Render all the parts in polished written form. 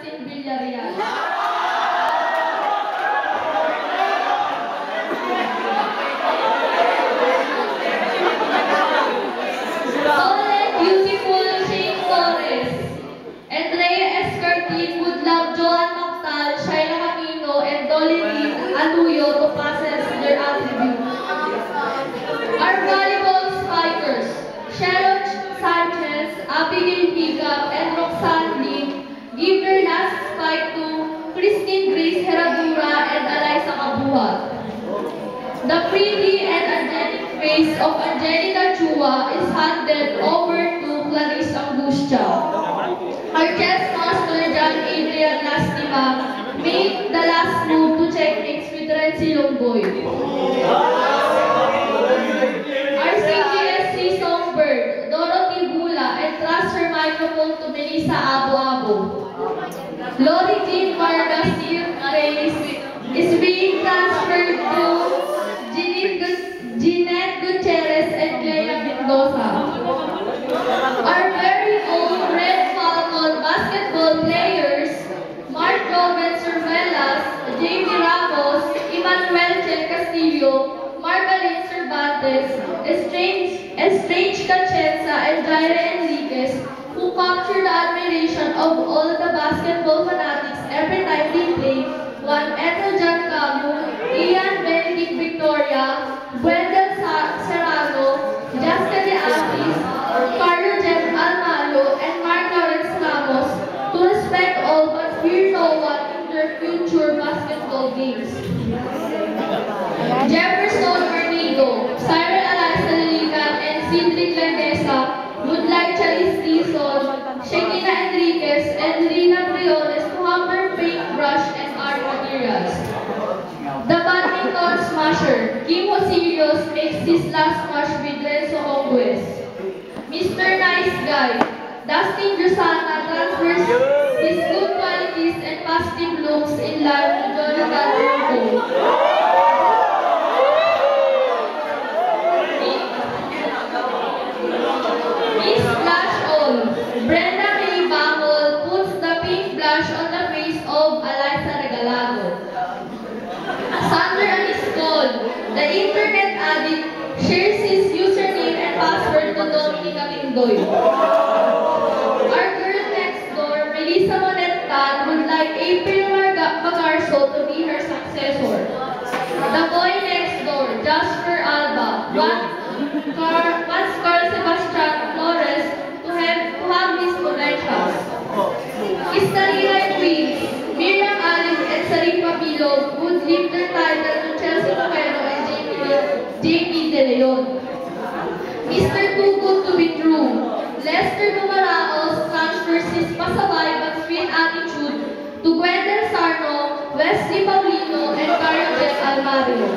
Justin Villarreal. Solid, beautiful Shane Torres. Andrea Escartin would love Joan Mactal, Shaila Camino, and Dolly Aluyo to possess their attributes. Our valuable spikers, Sharon Sanchez, Abigail Hiccup, and Roxanne Lim, give their last spike to Christine Grace Herradura and Eliza Cabuhat. The pretty and angelic face of Angelica Chua is handed over to Clarice Angustia. Our chess master John Adrian Lastima made the last move to checkmates with Renzi Longboy. Our CGSC songbird, Dorothy Bula, entrusts her microphone to Melissa Abo-Abo. Lori Jean Vargas Reyes is being transferred to Jeanette Gutierrez and Clea Mendoza. Our very own Red Falcon basketball players, Mark Robin Cervelas, Jamie Ramos, Emmanuel Chen Castillo, Margaret Cervantes, Estrange Cachenza, and Jaire Enriquez, who capture the admiration of all the basketball fanatics every time they play, Juan Eto Giancamu, Ian Benedict Victoria, Wendell Serrano, Jessica De Avis, Carlo Jem Almalo, and Mark Lawrence Ramos to respect all but fear no one in their future basketball games. Jefferson Marnigo, Cyril Eliza Lilican, and Cedric Landesa would like Chalice Dizon, Shekina Enriquez, and Rina Briones to hammer paintbrush and art materials. The badminton smasher, Kim Osirios, makes his last match with Renzo Congues. Mr. Nice Guy, Dustin Drusana transfers his good qualities and positive looks in life to Jonathan Rocco. Miss Blush On, Brenda May Bangol puts the pink blush on the face of Eliza Regalado. Sandra Aniscol, the internet addict, shares his username and password to Dominica Mindoy. Our girl next door, Melissa Monet Tan, would like April Magarso to be her successor. The boy next door, Jasper Alba, wants Carl Sebastian Flores to have his potentials. Istarina and Queens, Miriam Alice and Sarifa Bilog would leave their title to Chelsea Moreno and JP De Leon. Mr. Too Good to Be True, Lester Numaraos transfers his pasabay but sweet attitude to Gwendel Sarno, Wesley Paulino, and Carlo Jet Almario.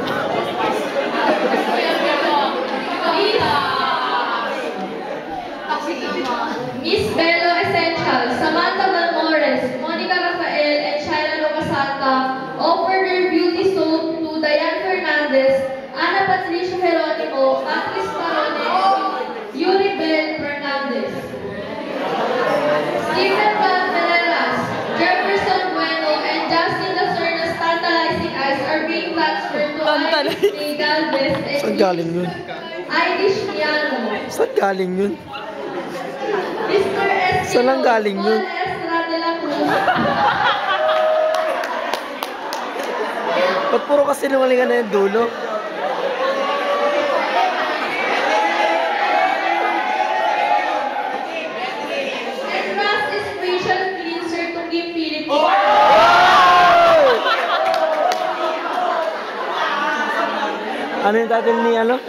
Miss Bello Essential, Samantha Balmores, Monica Rafael, and Shaila Locasanta offer their beauty soap to Diane Fernandez, Ana Patricia Geronimo, Patrice Parone, and Yuri Bell Fernandez. Stephen Valveras, Jefferson Bueno, and Justin Lacerna's tantalizing eyes are being transferred to Irish Galvez and Saan galing yun? Irish Miano. Saan galing yun? Mr. S. Saan lang galing yun? Estra de la Cruz. Ba't puro kasi lumalingan na yung dulo? And Ras is facial cleanser to keep Philippines. Ano yung title ni ano?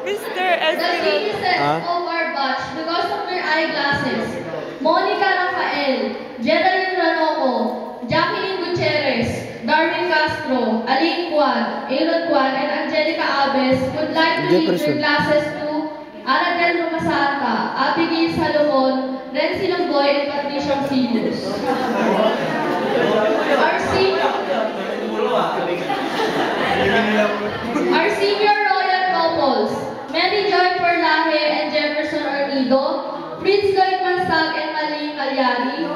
Mr. The geniuses of our batch because of their eyeglasses. Monica Rafael, Geraldine Ranoco, Jacqueline Gutierrez, Darwin Castro, Aline Juan, Aaron Juan, and Angelica Aves would like to leave their glasses to Anadel Romasanta, Abigail Salomon, Renzi Longboy, and Patricia Silius. Our senior royal couples, Mary Joy Porlaje and Jefferson Ornido, Prince Lloyd Mansag and Maling Calyari,